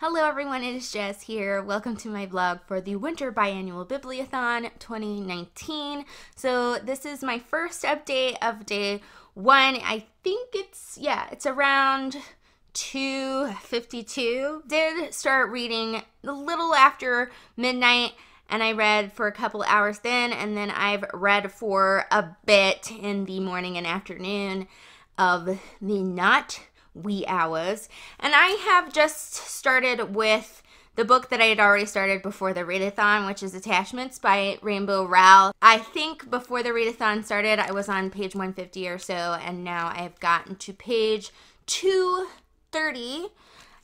Hello everyone, it is Jess here. Welcome to my vlog for the Winter Biannual Bibliothon 2019. So this is my first update of day one. I think it's around 2:52. Did start reading a little after midnight, and I read for a couple hours then, and then I've read for a bit in the morning and afternoon of the not wee hours. And I have just started with the book that I had already started before the readathon, which is Attachments by Rainbow Rowell. I think before the readathon started, I was on page 150 or so, and now I have gotten to page 230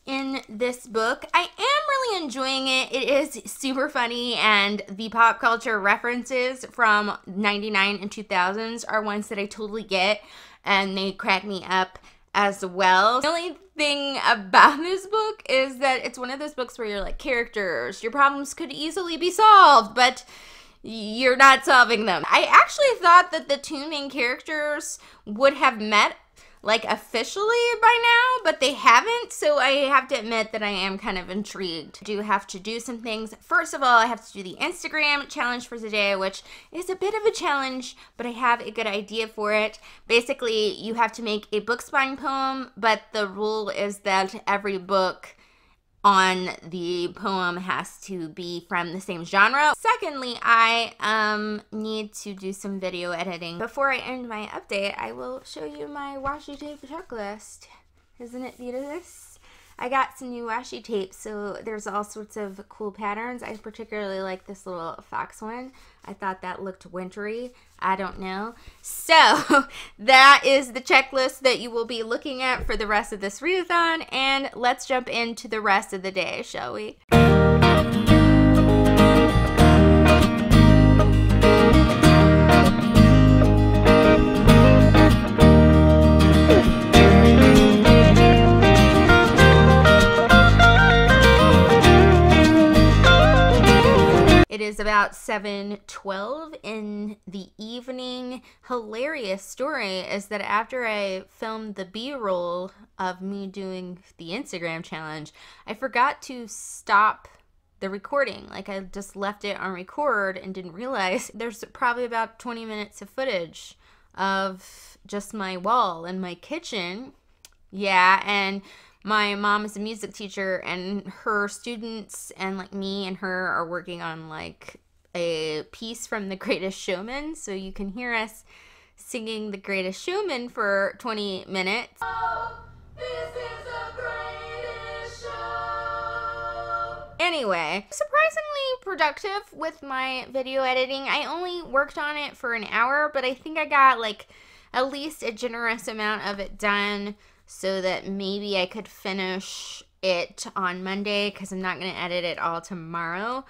in this book. I am really enjoying it. It is super funny, and the pop culture references from 99 and 2000s are ones that I totally get, and they crack me up as well. The only thing about this book is that it's one of those books where you're like, characters, your problems could easily be solved, but you're not solving them. I actually thought that the two main characters would have met like officially by now, but they haven't, so I have to admit that I am kind of intrigued. I do have to do some things. First of all, I have to do the Instagram challenge for today, which is a bit of a challenge, but I have a good idea for it. Basically, you have to make a book spine poem, but the rule is that every book on the poem has to be from the same genre. Secondly, I need to do some video editing. Before I end my update, I will show you my washi tape checklist. Isn't it beautiful? I got some new washi tape, so there's all sorts of cool patterns. I particularly like this little fox one. I thought that looked wintry. I don't know. So that is the checklist that you will be looking at for the rest of this readathon, and let's jump into the rest of the day, shall we? It is about 7:12 in the evening. Hilarious story is that after I filmed the B-roll of me doing the Instagram challenge, I forgot to stop the recording. Like, I just left it on record and didn't realize there's probably about 20 minutes of footage of just my wall in my kitchen. Yeah, and my mom is a music teacher, and her students and like me and her are working on like a piece from The Greatest Showman, so you can hear us singing The Greatest Showman for 20 minutes. Oh, this is the greatest show. Anyway, surprisingly productive with my video editing. I only worked on it for an hour, but I think I got like at least a generous amount of it done, so that maybe I could finish it on Monday, because I'm not going to edit it all tomorrow,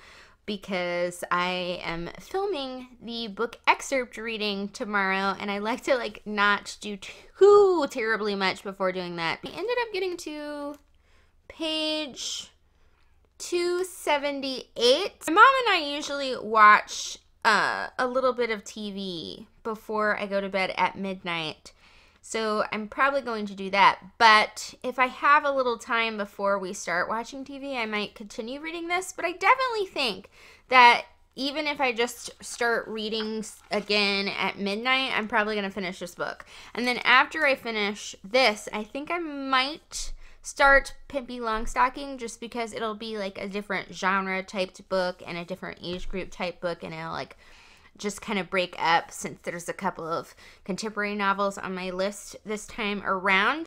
because I am filming the book excerpt reading tomorrow, and I like to like not do too terribly much before doing that. We ended up getting to page 278. My mom and I usually watch a little bit of TV before I go to bed at midnight, so I'm probably going to do that. But if I have a little time before we start watching TV, I might continue reading this. But I definitely think that even if I just start reading again at midnight, I'm probably going to finish this book. And then after I finish this, I think I might start Pippi Longstocking, just because it'll be like a different genre typed book and a different age group type book, and it'll like just kind of break up, since there's a couple of contemporary novels on my list this time around.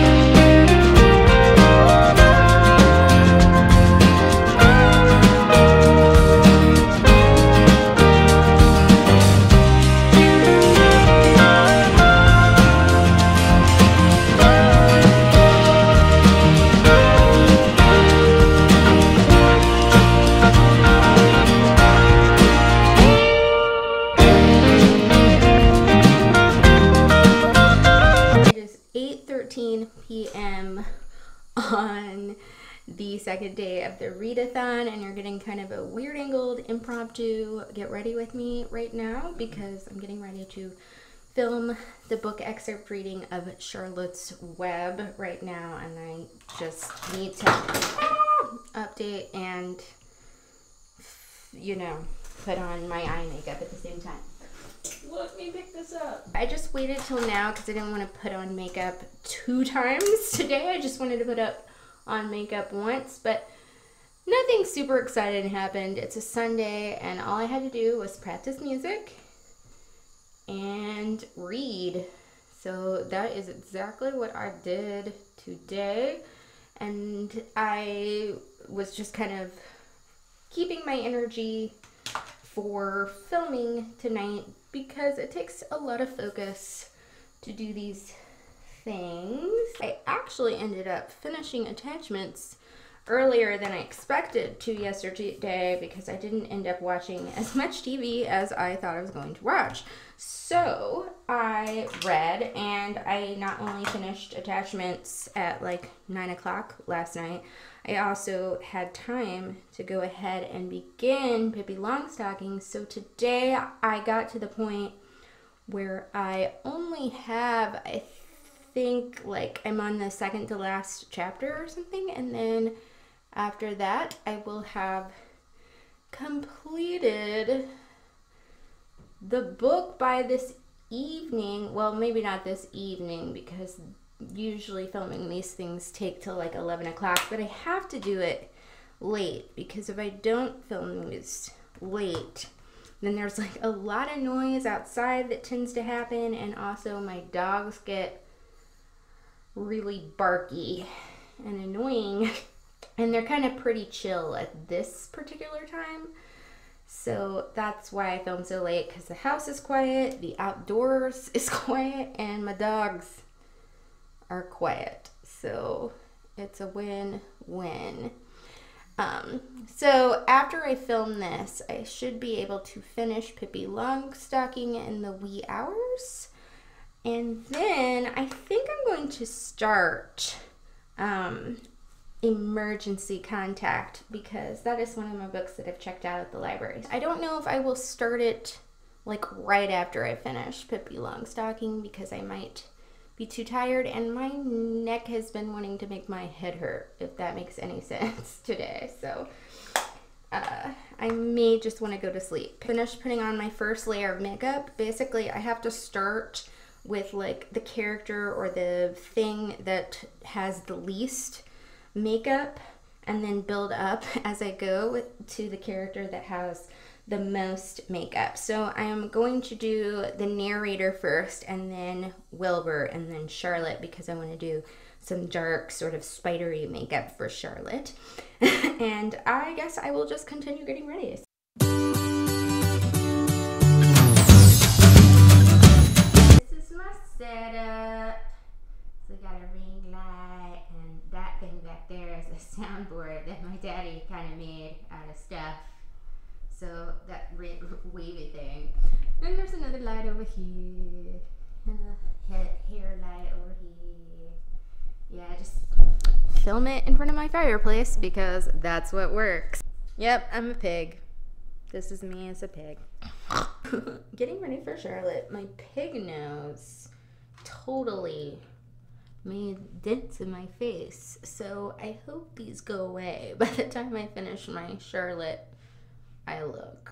p.m. on the second day of the readathon, and you're getting kind of a weird angled impromptu get ready with me right now, because I'm getting ready to film the book excerpt reading of Charlotte's Web right now, and I just need to update and, you know, put on my eye makeup at the same time. Let me pick this up. I just waited till now because I didn't want to put on makeup 2 times today. I just wanted to put on makeup once, but nothing super exciting happened. It's a Sunday and all I had to do was practice music and read. So that is exactly what I did today. And I was just kind of keeping my energy for filming tonight because it takes a lot of focus to do these things. I actually ended up finishing attachments earlier than I expected to yesterday because I didn't end up watching as much TV as I thought I was going to watch. So I read, and I not only finished attachments at like 9 o'clock last night, I also had time to go ahead and begin Pippi Longstocking. So today I got to the point where I only have, I think, like I'm on the second to last chapter or something, and then after that I will have completed the book by this evening. Well, maybe not this evening because usually filming these things take till like 11 o'clock, but I have to do it late because if I don't film these late, then there's like a lot of noise outside that tends to happen, and also my dogs get really barky and annoying, and they're kind of pretty chill at this particular time. So that's why I film so late, because the house is quiet, the outdoors is quiet, and my dogs are quiet. So it's a win-win. So after I film this, I should be able to finish Pippi Longstocking in the wee hours. And then I think I'm going to start Emergency Contact, because that is one of my books that I've checked out at the library. I don't know if I will start it like right after I finish Pippi Longstocking because I might be too tired, and my neck has been wanting to make my head hurt, if that makes any sense today. So I may just want to go to sleep. Finished putting on my first layer of makeup. Basically, I have to start with like the character or the thing that has the least makeup and then build up as I go to the character that has the most makeup. So I am going to do the narrator first, and then Wilbur, and then Charlotte, because I want to do some dark sort of spidery makeup for Charlotte. And I guess I will just continue getting ready. This is my setup. So we got a ring light, and that thing back there is a soundboard that my daddy kind of made out of stuff. So that wavy thing. Then there's another light over here, and a hair light over here. Yeah, just film it in front of my fireplace because that's what works. Yep, I'm a pig. This is me as a pig. Getting ready for Charlotte. My pig nose totally made dents in my face, so I hope these go away by the time I finish my Charlotte eye look.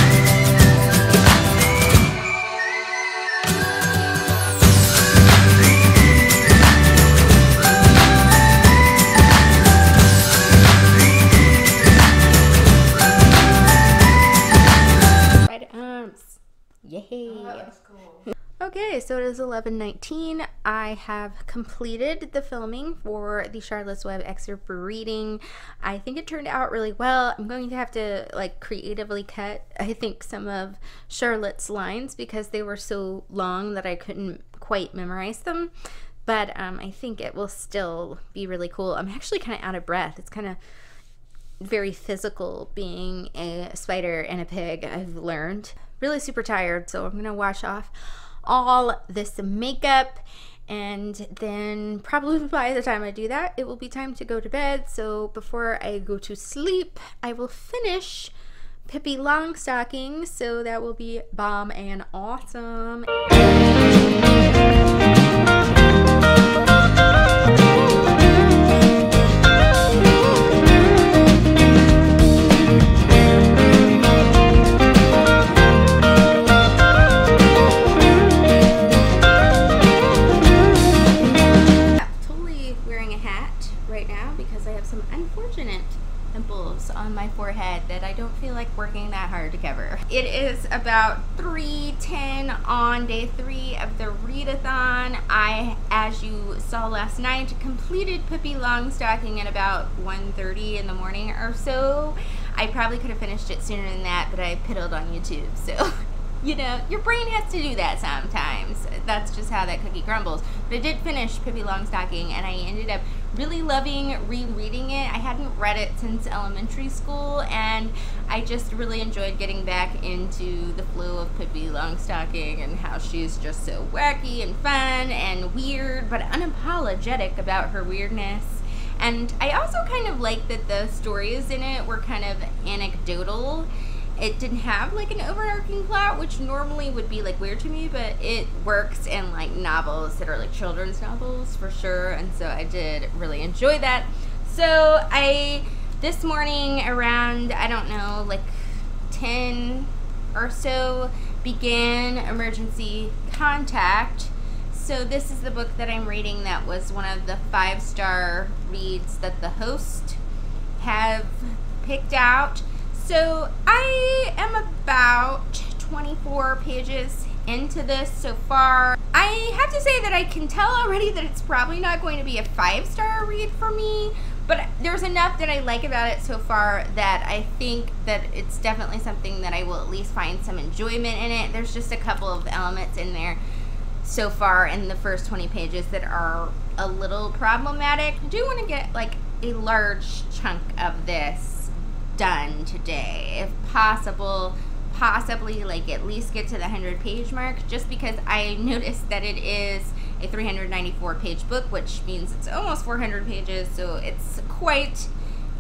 Right arms. Yay. Oh, that was cool. Okay, so it is 11:19. I have completed the filming for the Charlotte's Web excerpt for reading. I think it turned out really well. I'm going to have to like creatively cut, I think, some of Charlotte's lines because they were so long that I couldn't quite memorize them. But I think it will still be really cool. I'm actually kind of out of breath. It's kind of very physical being a spider and a pig, I've learned. Really super tired, so I'm going to wash off all this makeup, and then probably by the time I do that, it will be time to go to bed. So before I go to sleep, I will finish Pippi Longstocking, so that will be bomb and awesome. wrinkles on my forehead that I don't feel like working that hard to cover. It is about 3:10 on day 3 of the readathon. I, as you saw last night, completed Pippi Longstocking at about 1:30 in the morning or so. I probably could have finished it sooner than that, but I piddled on YouTube, so you know, your brain has to do that sometimes. That's just how that cookie crumbles. But I did finish Pippi Longstocking, and I ended up really loving rereading it. I hadn't read it since elementary school, and I just really enjoyed getting back into the flow of Pippi Longstocking and how she's just so wacky and fun and weird, but unapologetic about her weirdness. And I also kind of like that the stories in it were kind of anecdotal. It didn't have like an overarching plot, which normally would be like weird to me, but it works in like novels that are like children's novels for sure, and so I did really enjoy that. So this morning around, I don't know, like 10 or so, began Emergency Contact. So this is the book that I'm reading that was one of the 5-star reads that the host have picked out. So I am about 24 pages into this so far. I have to say that I can tell already that it's probably not going to be a 5-star read for me, but there's enough that I like about it so far that I think that it's definitely something that I will at least find some enjoyment in it. There's just a couple of elements in there so far in the first 20 pages that are a little problematic. I do want to get like a large chunk of this done today, if possible, possibly like at least get to the 100-page mark, just because I noticed that it is a 394-page book, which means it's almost 400 pages, so it's quite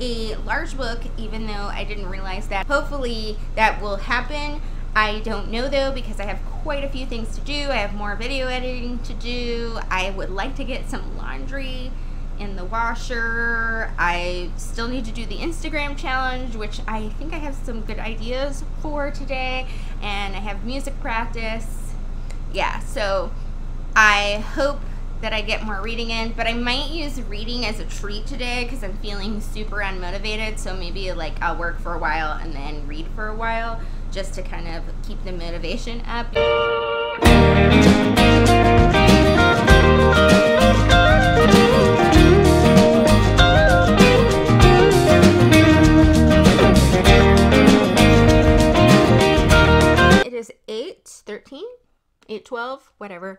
a large book, even though I didn't realize that. Hopefully that will happen. I don't know though, because I have quite a few things to do. I have more video editing to do. I would like to get some laundry in the washer. I still need to do the Instagram challenge, which I think I have some good ideas for today, and I have music practice. Yeah, so I hope that I get more reading in, but I might use reading as a treat today because I'm feeling super unmotivated, so maybe like I'll work for a while and then read for a while just to kind of keep the motivation up. It is 8:13, 8:12, whatever,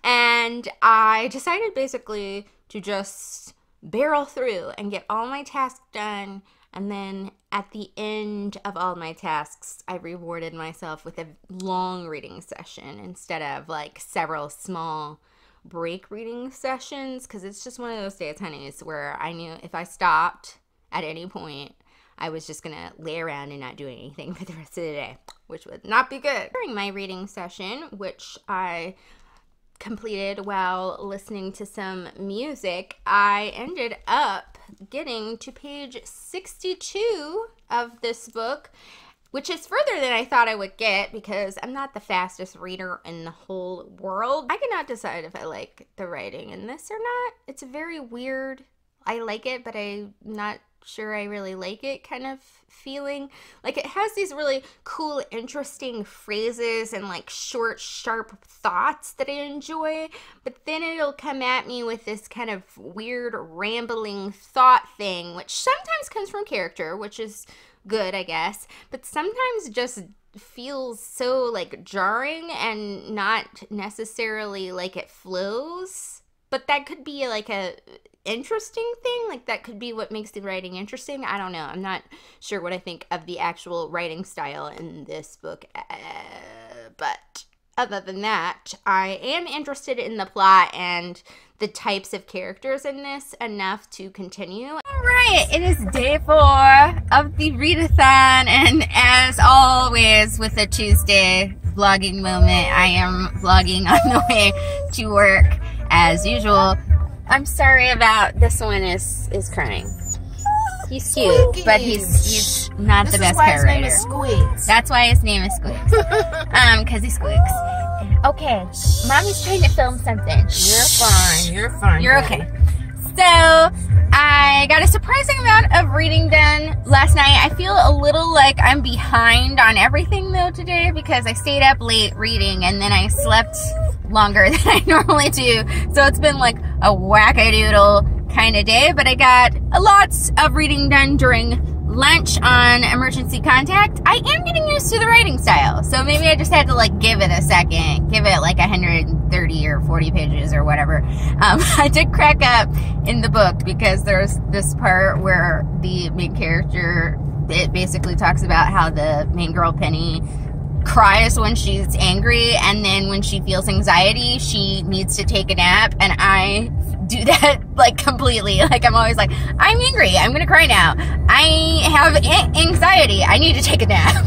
and I decided basically to just barrel through and get all my tasks done, and then at the end of all my tasks, I rewarded myself with a long reading session instead of like several small break reading sessions, because it's just one of those days, honeys, where I knew if I stopped at any point, I was just gonna lay around and not do anything for the rest of the day, which would not be good. During my reading session, which I completed while listening to some music, I ended up getting to page 62 of this book, which is further than I thought I would get because I'm not the fastest reader in the whole world. I cannot decide if I like the writing in this or not. It's very weird. I like it, but I'm not sure I really like it kind of feeling. Like, it has these really cool, interesting phrases and like short, sharp thoughts that I enjoy, but then it'll come at me with this kind of weird, rambling thought thing, which sometimes comes from character, which is good, I guess, but sometimes just feels so like jarring and not necessarily like it flows. But that could be like a interesting thing, like that could be what makes the writing interesting. I don't know. I'm not sure what I think of the actual writing style in this book, but other than that, I am interested in the plot and the types of characters in this enough to continue. Alright, it is day 4 of the readathon, and as always with a Tuesday vlogging moment, I am vlogging on the way to work as usual. I'm sorry about this one is crying. He's cute, Squeaky. But he's not the best hair writer. That's why his name is Squeaks. Because he squeaks. Okay, Mommy's trying to film something. You're fine. You're fine. You're okay. So, I got a surprising amount of reading done last night. I feel a little like I'm behind on everything though today because I stayed up late reading and then I slept longer than I normally do. So it's been like a wackadoodle kind of day, but I got lots of reading done during lunch on Emergency Contact. I am getting used to the writing style, so maybe I just had to like give it a second, give it like 130 or 40 pages or whatever. I did crack up in the book because there's this part where the main character, it basically talks about how the main girl Penny cries when she's angry, and then when she feels anxiety she needs to take a nap, and I do that like completely. Like I'm always like, I'm angry, I'm gonna cry now, I have anxiety, I need to take a nap.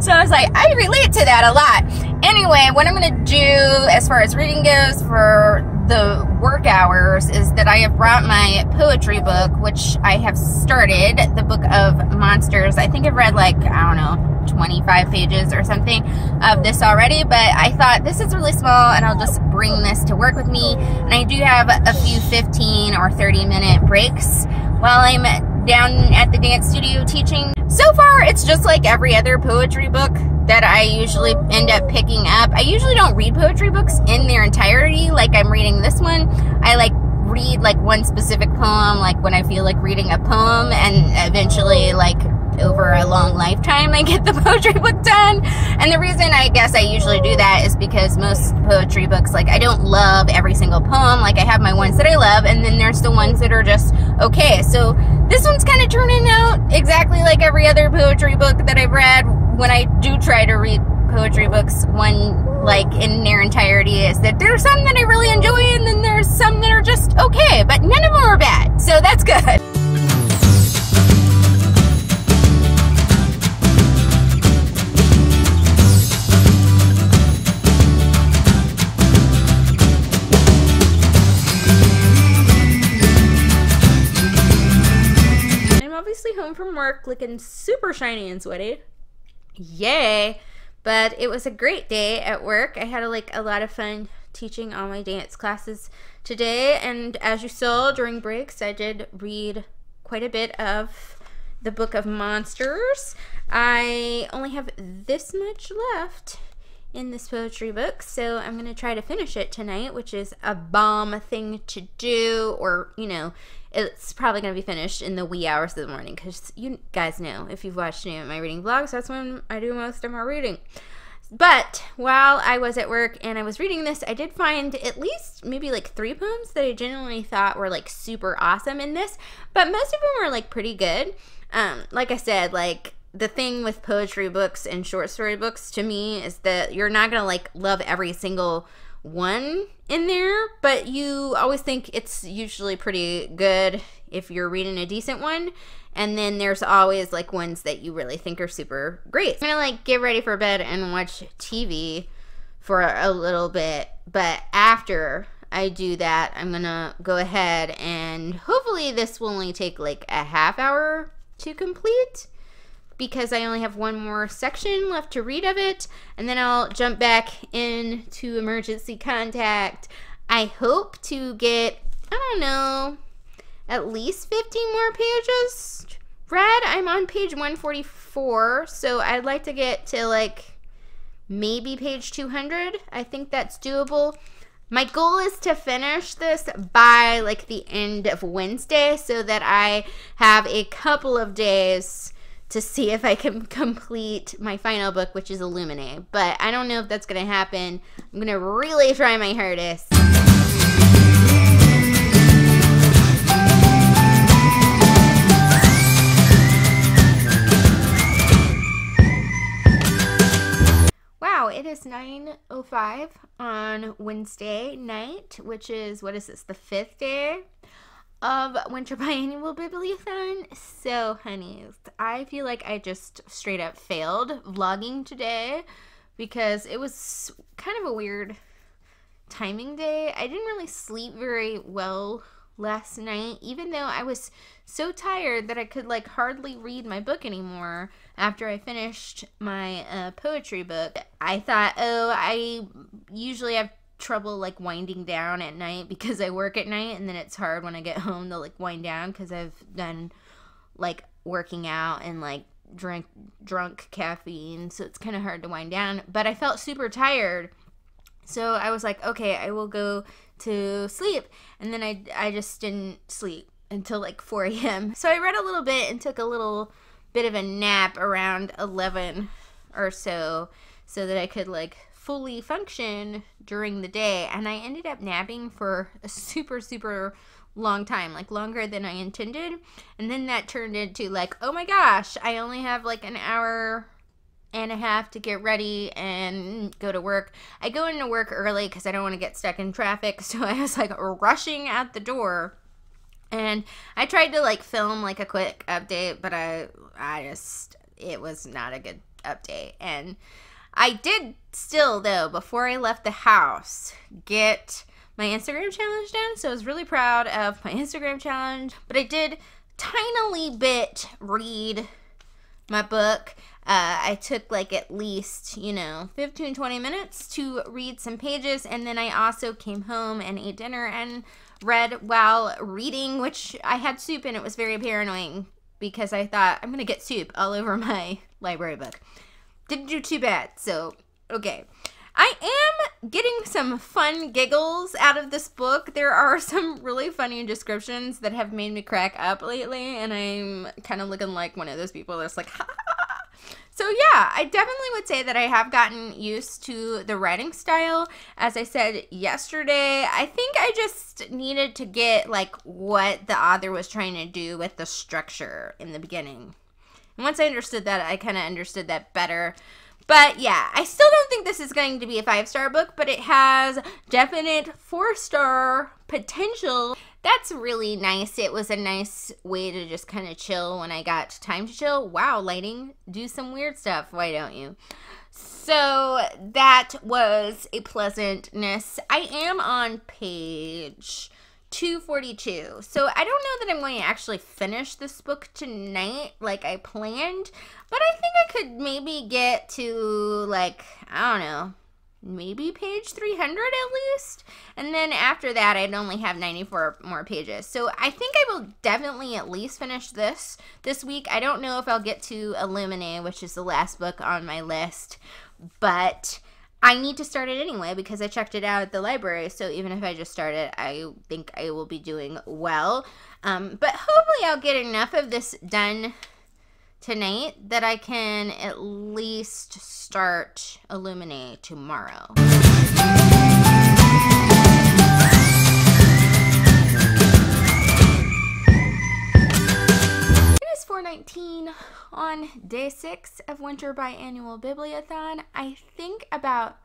So I was like, I relate to that a lot. Anyway, what I'm gonna do as far as reading goes for the work hours is that I have brought my poetry book, which I have started, the Book of Monsters. I think I've read like, I don't know, 25 pages or something of this already, but I thought this is really small and I'll just bring this to work with me. And I do have a few 15 or 30 minute breaks while I'm down at the dance studio teaching. So far it's just like every other poetry book that I usually end up picking up. I usually don't read poetry books in their entirety like I'm reading this one. I like read like one specific poem like when I feel like reading a poem, and eventually like over a long lifetime I get the poetry book done. And the reason I guess I usually do that is because most poetry books, like I don't love every single poem. Like I have my ones that I love, and then there's the ones that are just okay. So this one's kind of turning out exactly like every other poetry book that I've read. When I do try to read poetry books, one like in their entirety, is that there's some that I really enjoy and then there's some that are just okay, but none of them are bad, so that's good. Home from work looking super shiny and sweaty. Yay! But it was a great day at work. I had a lot of fun teaching all my dance classes today, and as you saw during breaks I did read quite a bit of the Book of Monsters. I only have this much left in this poetry book, so I'm gonna try to finish it tonight, which is a bomb thing to do, or you know, it's probably going to be finished in the wee hours of the morning, because you guys know, if you've watched any of my reading vlogs, that's when I do most of my reading. But while I was at work and I was reading this, I did find at least maybe like 3 poems that I genuinely thought were like super awesome in this, but most of them were like pretty good. Like I said, like the thing with poetry books and short story books to me is that you're not going to like love every single one in there, but you always think it's usually pretty good if you're reading a decent one, and then there's always like ones that you really think are super great. I'm gonna like get ready for bed and watch TV for a little bit, but after I do that I'm gonna go ahead and hopefully this will only take like a half hour to complete, because I only have one more section left to read of it, and then I'll jump back into Emergency Contact. I hope to get, I don't know, at least 15 more pages read. I'm on page 144, so I'd like to get to like maybe page 200. I think that's doable. My goal is to finish this by like the end of Wednesday, so that I have a couple of days to see if I can complete my final book, which is Illuminate. But I don't know if that's going to happen. I'm going to really try my hardest. Wow, it is 9:05 on Wednesday night, which is, what is this, the 5th day of Winter Biannual Bibliothon. So honeys, I feel like I just straight up failed vlogging today because it was kind of a weird timing day. I didn't really sleep very well last night, even though I was so tired that I could like hardly read my book anymore after I finished my poetry book. I thought, oh, I usually have trouble like winding down at night because I work at night, and then it's hard when I get home to like wind down because I've done like working out and like drunk caffeine, so it's kind of hard to wind down. But I felt super tired, so I was like, okay, I will go to sleep. And then I just didn't sleep until like 4 a.m. So I read a little bit and took a little bit of a nap around 11 or so that I could like fully function during the day. And I ended up napping for a super long time, like longer than I intended. And then that turned into like, oh my gosh, I only have like an hour and a half to get ready and go to work. I go into work early because I don't want to get stuck in traffic, so I was like rushing out the door. And I tried to like film like a quick update, but it was not a good update. And I did still, though, before I left the house, get my Instagram challenge done. So I was really proud of my Instagram challenge. But I did tinily bit read my book. I took like at least, 15-20 minutes to read some pages. And then I also came home and ate dinner and read while reading, which I had soup, and it was very paranoid because I thought I'm going to get soup all over my library book. Didn't do too bad, so okay. I am getting some fun giggles out of this book. There are some really funny descriptions that have made me crack up lately, and I'm kind of looking like one of those people that's like, ha. So yeah, I definitely would say that I have gotten used to the writing style. As I said yesterday, I think I just needed to get like what the author was trying to do with the structure in the beginning. And once I understood that, I kind of understood that better. But yeah, I still don't think this is going to be a 5-star book, but it has definite 4-star potential. That's really nice. It was a nice way to just kind of chill when I got time to chill. Wow, lighting, do some weird stuff. Why don't you? So that was a pleasantness. I am on page 242. So I don't know that I'm going to actually finish this book tonight like I planned, but I think I could maybe get to like, I don't know, maybe page 300 at least. And then after that, I'd only have 94 more pages. So I think I will definitely at least finish this week. I don't know if I'll get to Illuminae, which is the last book on my list, but I need to start it anyway because I checked it out at the library. So even if I just start it, I think I will be doing well. But hopefully I'll get enough of this done tonight that I can at least start Illuminae tomorrow. It is 4:19 on day 6 of Winter Biannual Bibliothon. I think about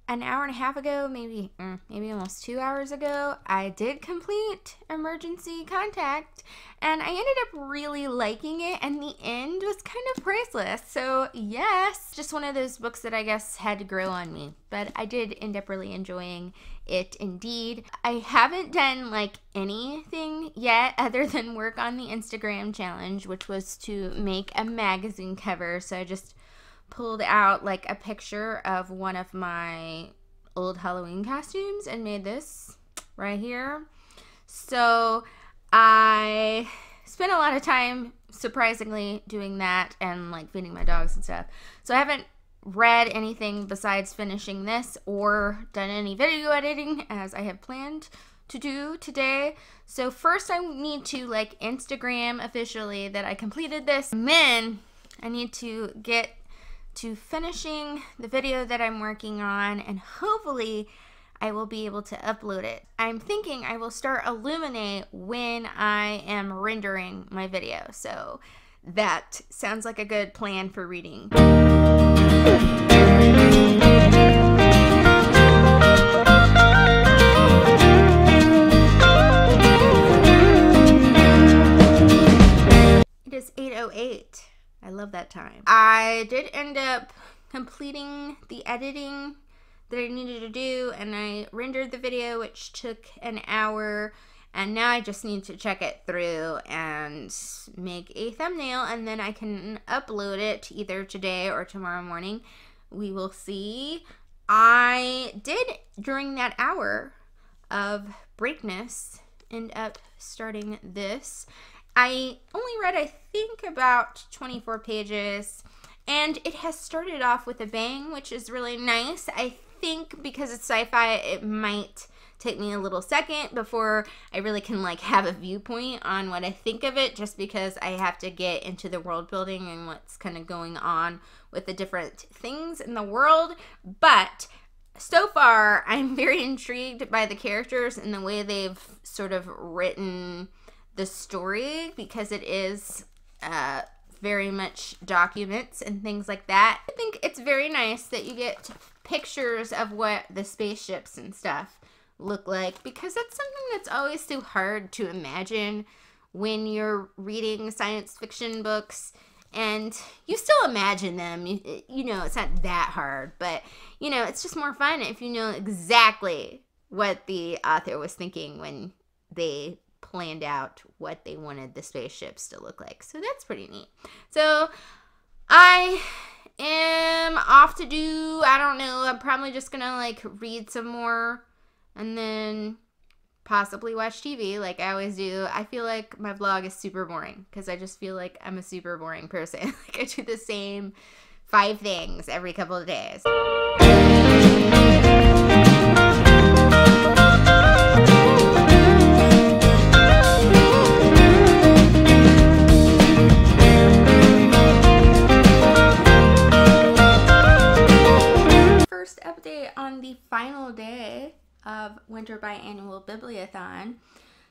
an hour and a half ago, maybe almost 2 hours ago, I did complete Emergency Contact, and I ended up really liking it, and the end was kind of priceless. So yes, just one of those books that I guess had to grow on me, but I did end up really enjoying it indeed. I haven't done like anything yet other than work on the Instagram challenge, which was to make a magazine cover. So I just pulled out like a picture of one of my old Halloween costumes and made this right here. So I spent a lot of time, surprisingly, doing that and like feeding my dogs and stuff. So I haven't read anything besides finishing this or done any video editing as I have planned to do today. So first I need to like Instagram officially that I completed this, and then I need to get to finishing the video that I'm working on, and hopefully I will be able to upload it. I'm thinking I will start Illuminae when I am rendering my video, so that sounds like a good plan for reading. It is 8:08. I love that time. I did end up completing the editing that I needed to do, and I rendered the video, which took an hour, and now I just need to check it through and make a thumbnail, and then I can upload it either today or tomorrow morning. We will see. I did, during that hour of breakness, end up starting this. I only read, I think, about 24 pages, and it has started off with a bang, which is really nice. I think because it's sci-fi, it might take me a little second before I really can like have a viewpoint on what I think of it, just because I have to get into the world building and what's kind of going on with the different things in the world. But so far, I'm very intrigued by the characters and the way they've sort of written the story, because it is very much documents and things like that. I think it's very nice that you get pictures of what the spaceships and stuff look like, because that's something that's always so hard to imagine when you're reading science fiction books. And you still imagine them, you know, it's not that hard, but, you know, it's just more fun if you know exactly what the author was thinking when they planned out what they wanted the spaceships to look like. So that's pretty neat. So I am off to do, I don't know, I'm probably just gonna like read some more and then possibly watch TV like I always do. I feel like my vlog is super boring because I just feel like I'm a super boring person. Like I do the same 5 things every couple of days. First update on the final day of Winter Biannual Bibliothon.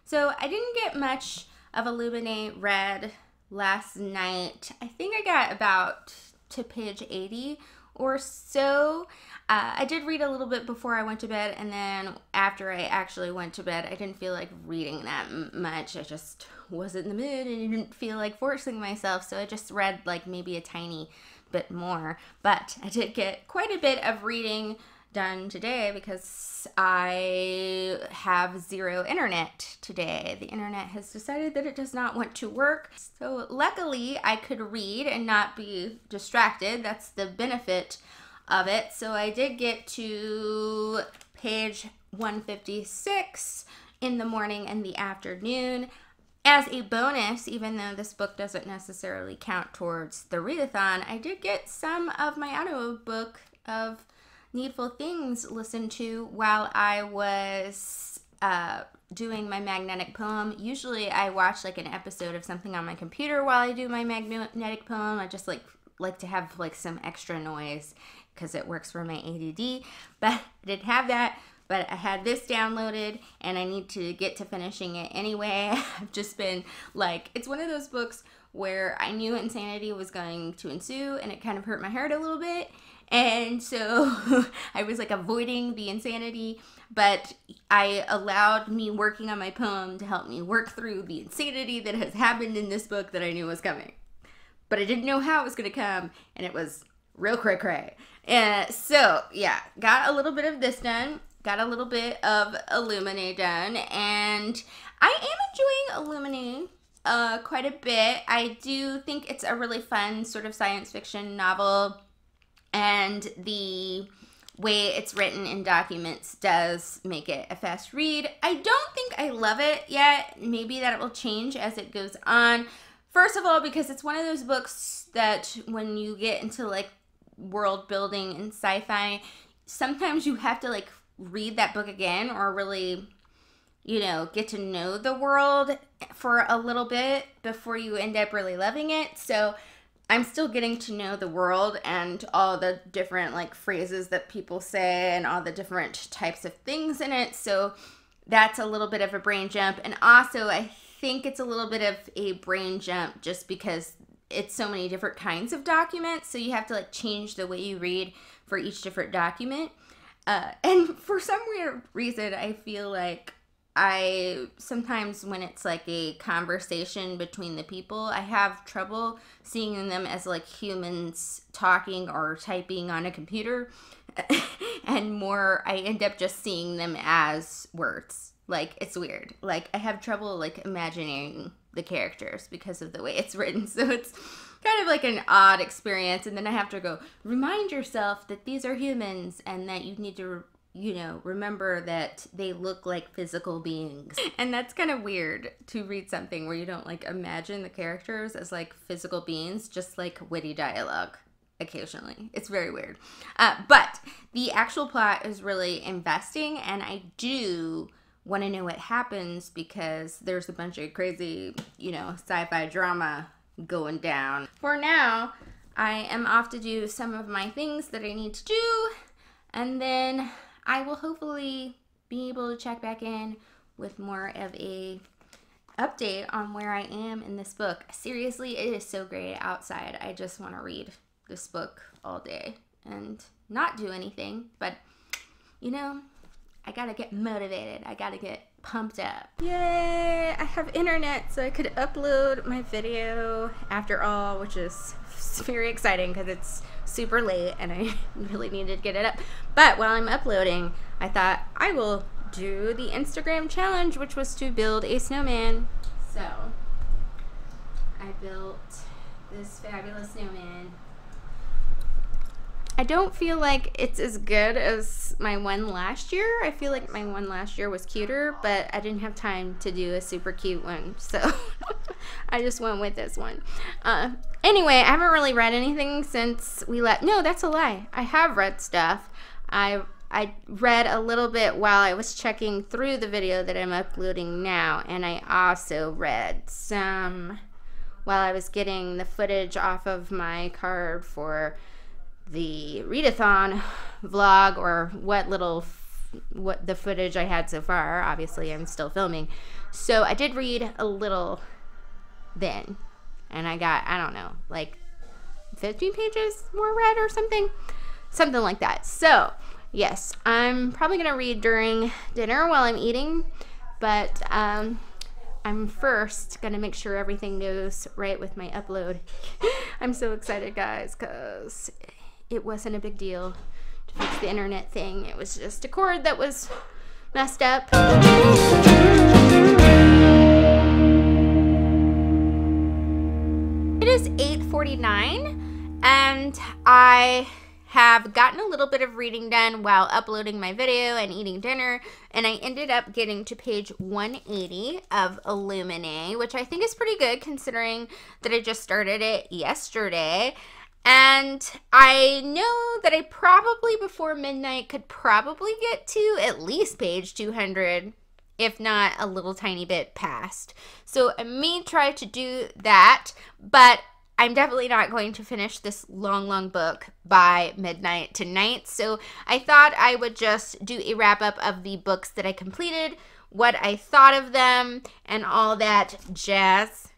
So I didn't get much of Illuminate read last night. I think I got about to page 80 or so. I did read a little bit before I went to bed, and then after I actually went to bed, I didn't feel like reading that much. I just wasn't in the mood and I didn't feel like forcing myself, so I just read like maybe a tiny bit more. But I did get quite a bit of reading done today because I have 0 internet today. The internet has decided that it does not want to work. So luckily I could read and not be distracted. That's the benefit of it. So I did get to page 156 in the morning and the afternoon. As a bonus, even though this book doesn't necessarily count towards the readathon, I did get some of my audiobook of Needful Things listened to while I was doing my magnetic poem. Usually I watch like an episode of something on my computer while I do my magnetic poem. I just like to have like some extra noise because it works for my ADD, but I didn't have that. But I had this downloaded and I need to get to finishing it anyway. I've just been like, it's one of those books where I knew insanity was going to ensue and it kind of hurt my heart a little bit. And so I was like avoiding the insanity, but I allowed me working on my poem to help me work through the insanity that has happened in this book that I knew was coming. But I didn't know how it was going to come, and it was real cray-cray. So yeah, got a little bit of this done, got a little bit of Illuminate done, and I am enjoying Illuminate quite a bit. I do think it's a really fun sort of science fiction novel. And the way it's written in documents does make it a fast read. I don't think I love it yet. Maybe that it will change as it goes on. First of all, because it's one of those books that when you get into like world building and sci-fi, sometimes you have to like read that book again or really, you know, get to know the world for a little bit before you end up really loving it. So I'm still getting to know the world and all the different like phrases that people say and all the different types of things in it. So that's a little bit of a brain jump. And also I think it's a little bit of a brain jump just because it's so many different kinds of documents. So you have to like change the way you read for each different document. And for some weird reason, I feel like I sometimes when it's like a conversation between the people, I have trouble seeing them as like humans talking or typing on a computer, and more I end up just seeing them as words. Like it's weird. Like I have trouble like imagining the characters because of the way it's written. So it's kind of like an odd experience. And then I have to go, remind yourself that these are humans and that you need to, you know, remember that they look like physical beings. And that's kind of weird to read something where you don't like imagine the characters as like physical beings, just like witty dialogue occasionally. It's very weird. But the actual plot is really investing, and I do want to know what happens because there's a bunch of crazy, you know, sci-fi drama going down. For now, I am off to do some of my things that I need to do, and then I will hopefully be able to check back in with more of a update on where I am in this book. Seriously, it is so great outside. I just want to read this book all day and not do anything, but you know, I gotta get motivated. I gotta get pumped up. Yay! I have internet, so I could upload my video after all, which is very exciting because it's super late and I really needed to get it up. But while I'm uploading, I thought I will do the Instagram challenge, which was to build a snowman. So I built this fabulous snowman. I don't feel like it's as good as my one last year. I feel like my one last year was cuter, but I didn't have time to do a super cute one, so I just went with this one. Anyway, I haven't really read anything since we left. No, that's a lie. I have read stuff. I read a little bit while I was checking through the video that I'm uploading now, and I also read some while I was getting the footage off of my card for the readathon vlog, or what the footage I had so far. Obviously I'm still filming, so I did read a little then, and I got, I don't know, like 15 pages more read or something like that. So yes, I'm probably gonna read during dinner while I'm eating, but I'm first gonna make sure everything goes right with my upload. I'm so excited, guys, because it wasn't a big deal to fix the internet thing. It was just a cord that was messed up. It is 8:49 and I have gotten a little bit of reading done while uploading my video and eating dinner, and I ended up getting to page 180 of Illuminae, which I think is pretty good considering that I just started it yesterday. And I know that I probably before midnight could probably get to at least page 200, if not a little tiny bit past. So I may try to do that, but I'm definitely not going to finish this long book by midnight tonight. So I thought I would just do a wrap up of the books that I completed, what I thought of them, and all that jazz.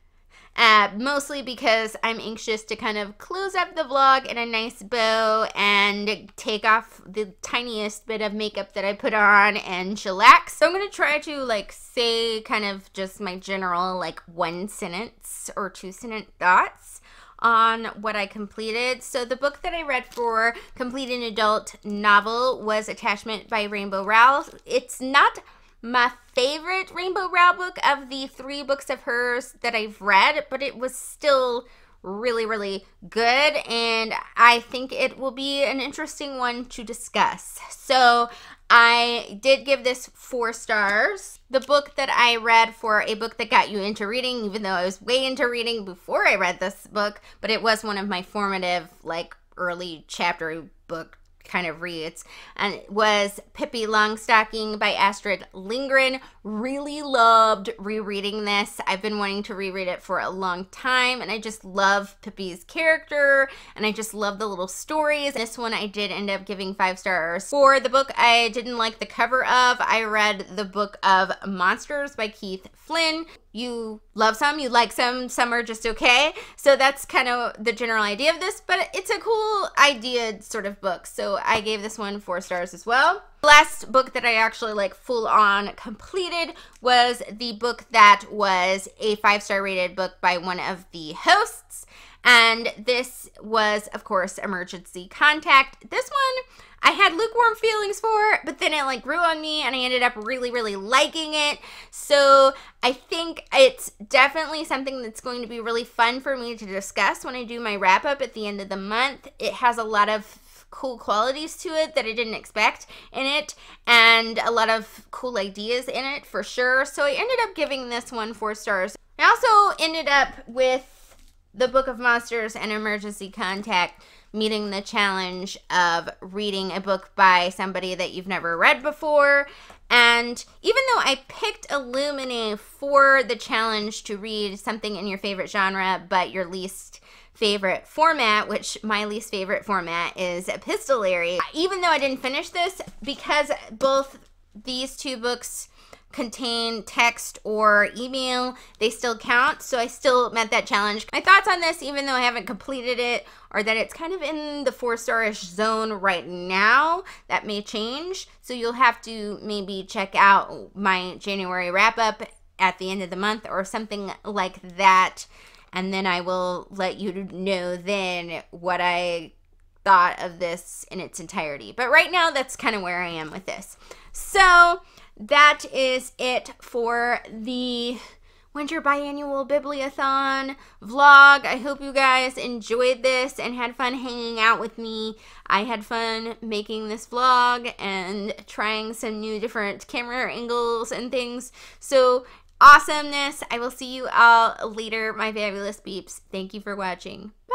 Mostly because I'm anxious to kind of close up the vlog in a nice bow and take off the tiniest bit of makeup that I put on and chillax. So I'm going to try to like say kind of just my general like 1 sentence or 2 sentence thoughts on what I completed. So the book that I read for Complete an Adult Novel was Attachment by Rainbow Rowell. It's not my favorite Rainbow Rowell book of the 3 books of hers that I've read, but it was still really good, and I think it will be an interesting one to discuss. So I did give this 4 stars. The book that I read for a book that got you into reading, even though I was way into reading before I read this book, but it was one of my formative, like, early chapter book kind of reads, and it was Pippi Longstocking by Astrid Lindgren. Really loved rereading this. I've been wanting to reread it for a long time, and I just love Pippi's character, and I just love the little stories. This one I did end up giving 5 stars. For the book I didn't like the cover of, I read the book of Monsters by Keith Flynn. You love some, you like some are just okay. So that's kind of the general idea of this, but it's a cool idea sort of book. So I gave this one 4 stars as well. The last book that I actually like full on completed was the book that was a 5-star rated book by one of the hosts. And this was, of course, Emergency Contact. This one I had lukewarm feelings for, but then it like grew on me and I ended up really, really liking it. So I think it's definitely something that's going to be really fun for me to discuss when I do my wrap up at the end of the month. It has a lot of cool qualities to it that I didn't expect in it, and a lot of cool ideas in it for sure. So I ended up giving this one 4 stars. I also ended up with The Book of Monsters and Emergency Contact meeting the challenge of reading a book by somebody that you've never read before. And even though I picked Illumine for the challenge to read something in your favorite genre but your least favorite format, which my least favorite format is epistolary, even though I didn't finish this, because both these 2 books contain text or email, they still count, so I still met that challenge. My thoughts on this, even though I haven't completed it, are that it's kind of in the 4-star-ish zone right now. That may change, so you'll have to maybe check out my January wrap-up at the end of the month or something like that, and then I will let you know then what I thought of this in its entirety. But right now, that's kind of where I am with this. So that is it for the Winter Biannual Bibliothon vlog. I hope you guys enjoyed this and had fun hanging out with me. I had fun making this vlog and trying some new different camera angles and things. So awesomeness. I will see you all later, my fabulous beeps. Thank you for watching. Bye.